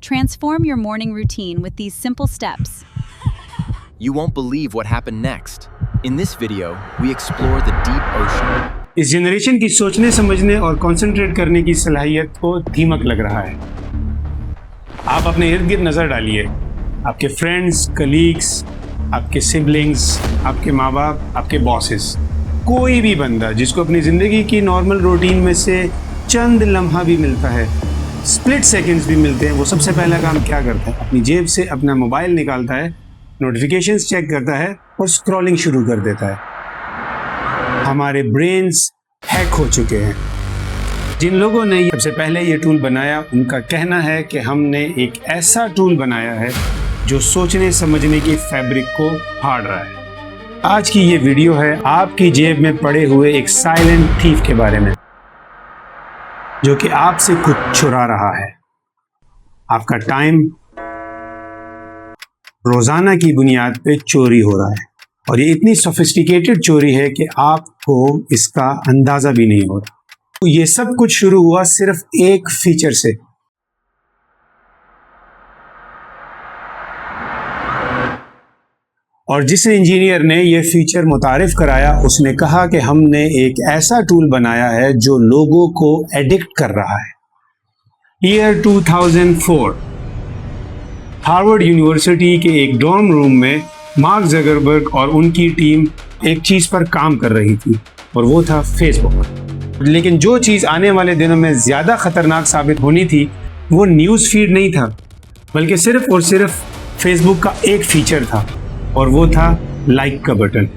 Transform your morning routine with these simple steps. You won't believe what happened next. In this video, we explore the deep ocean. इस generation की सोचने समझने और concentrate करने की सलाहियत को धीमक लग रहा है। आप अपने इर्द गिर्द नज़र डालिए, आपके फ्रेंड्स, कलीग्स, आपके सिबलिंग्स, आपके माँ बाप, आपके बॉसेस, कोई भी बंदा जिसको अपनी ज़िंदगी की नॉर्मल रूटीन में से चंद लम्हा भी मिलता है, स्प्लिट सेकंड्स भी मिलते हैं, वो सबसे पहला काम क्या करता है? अपनी जेब से अपना मोबाइल निकालता है, नोटिफिकेशंस चेक करता है और स्क्रॉलिंग शुरू कर देता है। हमारे ब्रेन्स हैक हो चुके हैं। जिन लोगों ने सबसे पहले ये टूल बनाया, उनका कहना है कि हमने एक ऐसा टूल बनाया है जो सोचने समझने की फैब्रिक को फाड़ रहा है। आज की ये वीडियो है आपकी जेब में पड़े हुए एक साइलेंट थीफ के बारे में, जो कि आपसे कुछ चुरा रहा है। आपका टाइम रोजाना की बुनियाद पे चोरी हो रहा है और ये इतनी सोफिस्टिकेटेड चोरी है कि आपको इसका अंदाजा भी नहीं हो रहा। तो ये सब कुछ शुरू हुआ सिर्फ एक फीचर से। और जिस इंजीनियर ने ये फीचर मुतारिफ कराया, उसने कहा कि हमने एक ऐसा टूल बनाया है जो लोगों को एडिक्ट कर रहा है। ईयर 2004 हार्वर्ड यूनिवर्सिटी के एक डॉर्म रूम में मार्क ज़करबर्ग और उनकी टीम एक चीज़ पर काम कर रही थी और वो था फेसबुक। लेकिन जो चीज़ आने वाले दिनों में ज़्यादा ख़तरनाक साबित होनी थी, वो न्यूज़ फीड नहीं था, बल्कि सिर्फ और सिर्फ फेसबुक का एक फीचर था, और वो था लाइक का बटन।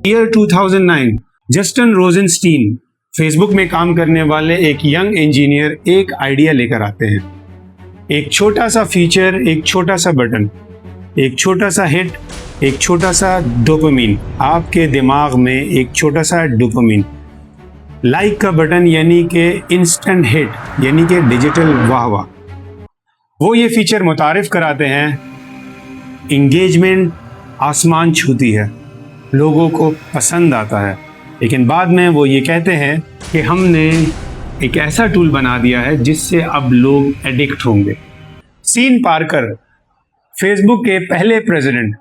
ईयर 2009 जस्टिन रोजेनस्टीन, फेसबुक में काम करने वाले एक यंग इंजीनियर, एक आइडिया लेकर आते हैं। एक छोटा सा फीचर, एक छोटा सा बटन, एक छोटा सा हिट, एक छोटा सा डोपामिन, आपके दिमाग में एक छोटा सा डोपामिन। लाइक का बटन यानी कि इंस्टेंट हिट, यानी कि डिजिटल वाहवा। वो ये फीचर मुतारिफ कराते हैं, इंगेजमेंट आसमान छूती है, लोगों को पसंद आता है, लेकिन बाद में वो ये कहते हैं कि हमने एक ऐसा टूल बना दिया है जिससे अब लोग एडिक्ट होंगे। सीन पार्कर, फेसबुक के पहले प्रेसिडेंट,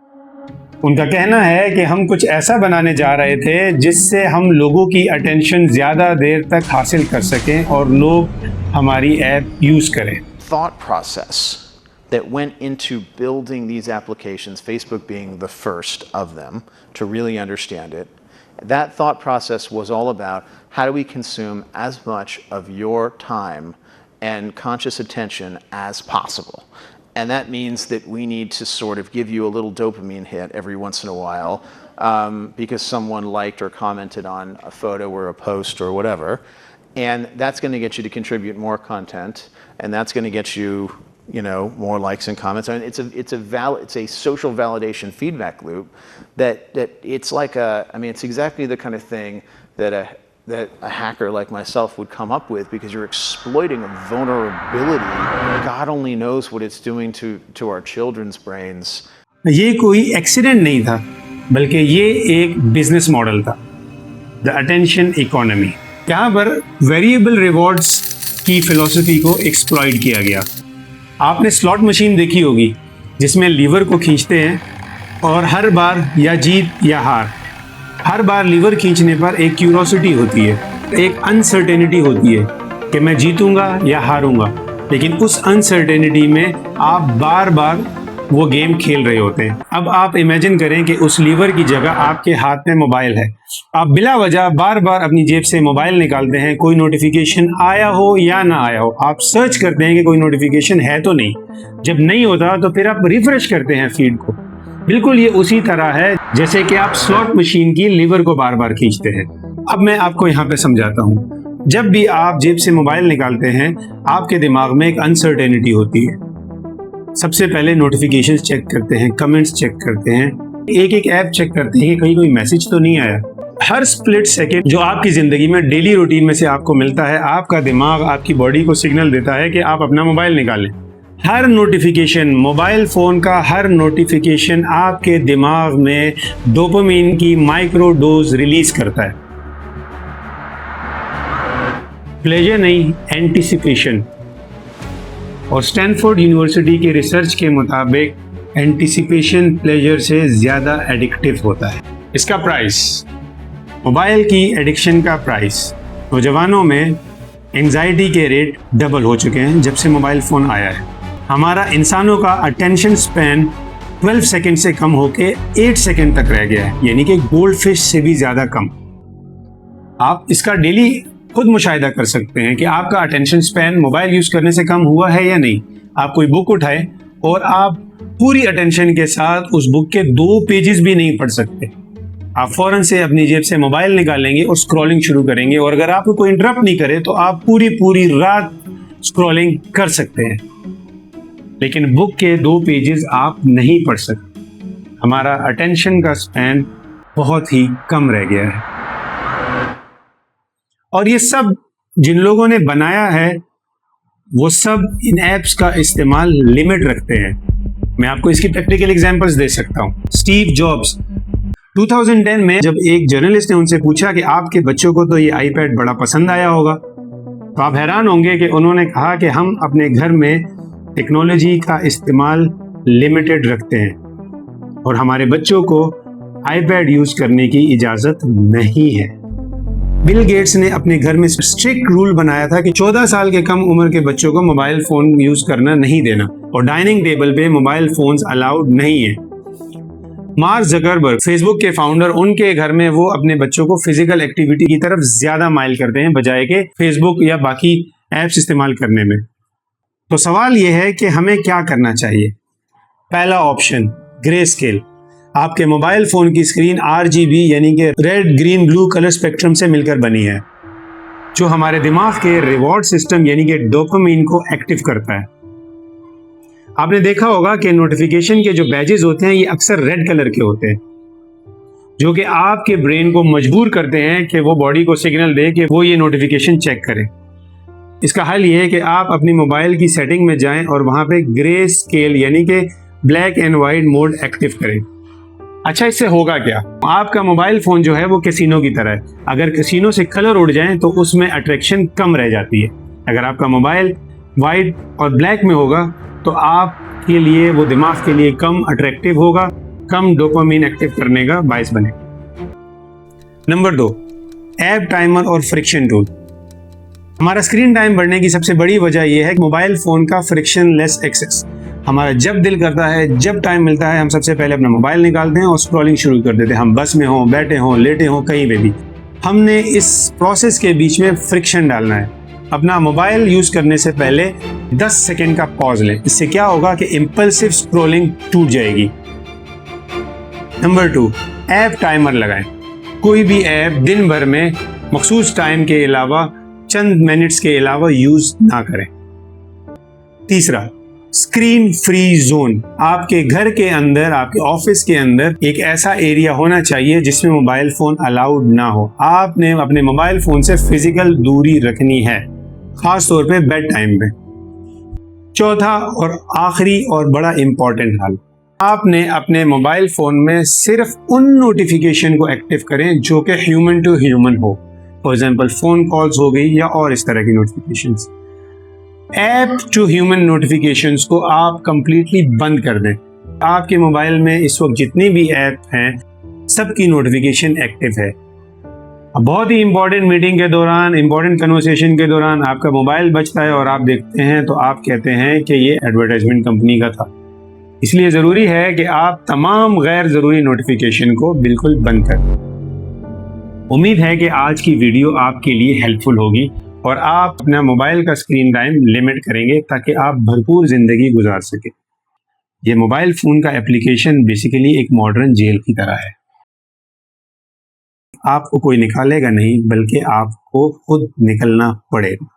उनका कहना है कि हम कुछ ऐसा बनाने जा रहे थे जिससे हम लोगों की अटेंशन ज़्यादा देर तक हासिल कर सकें और लोग हमारी ऐप यूज़ करें। Thought process that went into building these applications, Facebook being the first of them to really understand it. That thought process was all about how do we consume as much of your time and conscious attention as possible. And that means that we need to sort of give you a little dopamine hit every once in a while because someone liked or commented on a photo or a post or whatever. And that's going to get you to contribute more content, and that's going to get you more likes and comments. I mean, it's a social validation feedback loop that it's like it's exactly the kind of thing that a hacker like myself would come up with, because you're exploiting a vulnerability. God only knows what it's doing to our children's brains. ये कोई accident नहीं था, बल्कि ये एक business model था, the attention economy. यहाँ पर वेरिएबल रिवॉर्ड्स की फिलॉसफी को एक्सप्लॉइट किया गया। आपने स्लॉट मशीन देखी होगी जिसमें लीवर को खींचते हैं और हर बार या जीत या हार, हर बार लीवर खींचने पर एक क्यूरोसिटी होती है, एक अनसर्टेनिटी होती है कि मैं जीतूंगा या हारूंगा, लेकिन उस अनसर्टेनिटी में आप बार बार वो गेम खेल रहे होते हैं। अब आप इमेजिन करें कि उस लीवर की जगह आपके हाथ में मोबाइल है, आप बिला वजह बार बार अपनी जेब से मोबाइल निकालते हैं, कोई नोटिफिकेशन आया हो या ना आया हो, आप सर्च करते हैं कि कोई नोटिफिकेशन है तो नहीं, जब नहीं होता तो फिर आप रिफ्रेश करते हैं फीड को। बिल्कुल ये उसी तरह है जैसे कि आप स्लॉट मशीन की लीवर को बार बार खींचते हैं। अब मैं आपको यहाँ पे समझाता हूँ। जब भी आप जेब से मोबाइल निकालते हैं, आपके दिमाग में एक अनसर्टेनिटी होती है। सबसे पहले नोटिफिकेशंस चेक करते हैं, कमेंट्स चेक करते हैं, एक एक ऐप चेक करते हैं कि कहीं कोई मैसेज तो नहीं आया। हर स्प्लिट सेकंड जो आपकी ज़िंदगी में डेली रूटीन में से आपको मिलता है, आपका दिमाग आपकी बॉडी को सिग्नल देता है कि आप अपना मोबाइल निकालें। हर नोटिफिकेशन, मोबाइल फ़ोन का हर नोटिफिकेशन आपके दिमाग में डोपामिन की माइक्रो डोज रिलीज करता है। प्लेजर नहीं, एंटिसिपेशन। और स्टैनफोर्ड यूनिवर्सिटी की रिसर्च के मुताबिक एंटिसिपेशन प्लेजर से ज़्यादा एडिक्टिव होता है। इसका प्राइस, मोबाइल की एडिक्शन का प्राइस नौजवानों में एंजाइटी के रेट डबल हो चुके हैं जब से मोबाइल फ़ोन आया है। हमारा इंसानों का अटेंशन स्पैन 12 सेकंड से कम होके 8 सेकंड तक रह गया है, यानी कि गोल्ड फिश से भी ज़्यादा कम। आप इसका डेली खुद मुशाहिदा कर सकते हैं कि आपका अटेंशन स्पैन मोबाइल यूज़ करने से कम हुआ है या नहीं। आप कोई बुक उठाएं और आप पूरी अटेंशन के साथ उस बुक के 2 पेजेस भी नहीं पढ़ सकते। आप फौरन से अपनी जेब से मोबाइल निकालेंगे और स्क्रॉलिंग शुरू करेंगे, और अगर आपको कोई इंटरप्ट नहीं करे तो आप पूरी रात स्क्रॉलिंग कर सकते हैं, लेकिन बुक के 2 पेजेस आप नहीं पढ़ सकते। हमारा अटेंशन का स्पैन बहुत ही कम रह गया है। और ये सब जिन लोगों ने बनाया है वो सब इन ऐप्स का इस्तेमाल लिमिट रखते हैं। मैं आपको इसकी प्रैक्टिकल एग्जांपल्स दे सकता हूँ। स्टीव जॉब्स 2010 में जब एक जर्नलिस्ट ने उनसे पूछा कि आपके बच्चों को तो ये आईपैड बड़ा पसंद आया होगा, तो आप हैरान होंगे कि उन्होंने कहा कि हम अपने घर में टेक्नोलॉजी का इस्तेमाल लिमिटेड रखते हैं और हमारे बच्चों को आईपैड यूज करने की इजाजत नहीं है। बिल गेट्स ने अपने घर में स्ट्रिक्ट रूल बनाया था कि 14 साल के कम उम्र के बच्चों को मोबाइल फोन यूज करना नहीं देना, और डाइनिंग टेबल पे मोबाइल फोन्स अलाउड नहीं है। मार्क ज़करबर्ग, फेसबुक के फाउंडर, उनके घर में वो अपने बच्चों को फिजिकल एक्टिविटी की तरफ ज्यादा माइल करते हैं बजाय के फेसबुक या बाकी एप्स इस्तेमाल करने में। तो सवाल यह है कि हमें क्या करना चाहिए। पहला ऑप्शन, ग्रे स्केल। आपके मोबाइल फोन की स्क्रीन RGB यानी कि red green blue colour spectrum से मिलकर बनी है, जो हमारे दिमाग के रिवॉर्ड सिस्टम यानी कि डोपामिन को एक्टिव करता है। आपने देखा होगा कि नोटिफिकेशन के जो बैजेस होते हैं ये अक्सर रेड कलर के होते हैं, जो कि आपके ब्रेन को मजबूर करते हैं कि वो बॉडी को सिग्नल दे कि वो ये नोटिफिकेशन चेक करे। इसका हल ये है कि आप अपनी मोबाइल की सेटिंग में जाएं और वहां पे ग्रे स्केल यानी कि black and white mode active करें। अच्छा, इससे होगा क्या? आपका मोबाइल फोन जो है वो कैसीनो की तरह है। अगर कैसीनो से कलर उड़ जाए तो उसमें अट्रैक्शन कम रह जाती है। अगर आपका मोबाइल वाइट और ब्लैक में होगा तो आपके लिए वो दिमाग के लिए कम अट्रैक्टिव होगा, कम डोपामिन एक्टिव करने का बायस बनेगा। नंबर 2, ऐप टाइमर और फ्रिक्शन टूल। हमारा स्क्रीन टाइम बढ़ने की सबसे बड़ी वजह यह है कि मोबाइल फोन का फ्रिक्शनलेस एक्सेस। हमारा जब दिल करता है, जब टाइम मिलता है, हम सबसे पहले अपना मोबाइल निकालते हैं और स्क्रॉलिंग शुरू कर देते हैं। हम बस में हों, बैठे हों, लेटे हों, कहीं पे भी। हमने इस प्रोसेस के बीच में फ्रिक्शन डालना है। अपना मोबाइल यूज करने से पहले 10 सेकेंड का पॉज लें। इससे क्या होगा कि इम्पल्सिव स्क्रॉलिंग टूट जाएगी। नंबर 2, ऐप टाइमर लगाएं। कोई भी ऐप दिन भर में मखसूस टाइम के अलावा चंद मिनट्स के अलावा यूज ना करें। तीसरा, स्क्रीन फ्री जोन। आपके घर के अंदर, आपके ऑफिस के अंदर एक ऐसा एरिया होना चाहिए जिसमें मोबाइल फोन अलाउड ना हो। आपने अपने मोबाइल फोन से फिजिकल दूरी रखनी है, खास तौर पे बेड टाइम पे। चौथा और आखिरी और बड़ा इंपॉर्टेंट हाल, आपने अपने मोबाइल फोन में सिर्फ उन नोटिफिकेशन को एक्टिव करें जो कि ह्यूमन टू ह्यूमन हो। फॉर एग्जाम्पल फोन कॉल्स हो गई या और इस तरह की notifications. App to human notifications को आप कंप्लीटली बंद कर दें। आपके मोबाइल में इस वक्त जितनी भी ऐप हैं सबकी नोटिफिकेशन एक्टिव है। बहुत ही इंपॉर्टेंट मीटिंग के दौरान, इंपॉर्टेंट कन्वर्सेशन के दौरान आपका मोबाइल बजता है और आप देखते हैं तो आप कहते हैं कि ये एडवर्टाइजमेंट कंपनी का था। इसलिए ज़रूरी है कि आप तमाम गैर ज़रूरी नोटिफिकेशन को बिल्कुल बंद कर दें। उम्मीद है कि आज की वीडियो आपके लिए हेल्पफुल होगी और आप अपना मोबाइल का स्क्रीन टाइम लिमिट करेंगे ताकि आप भरपूर ज़िंदगी गुजार सकें। ये मोबाइल फ़ोन का एप्लीकेशन बेसिकली एक मॉडर्न जेल की तरह है। आपको कोई निकालेगा नहीं, बल्कि आपको खुद निकलना पड़ेगा।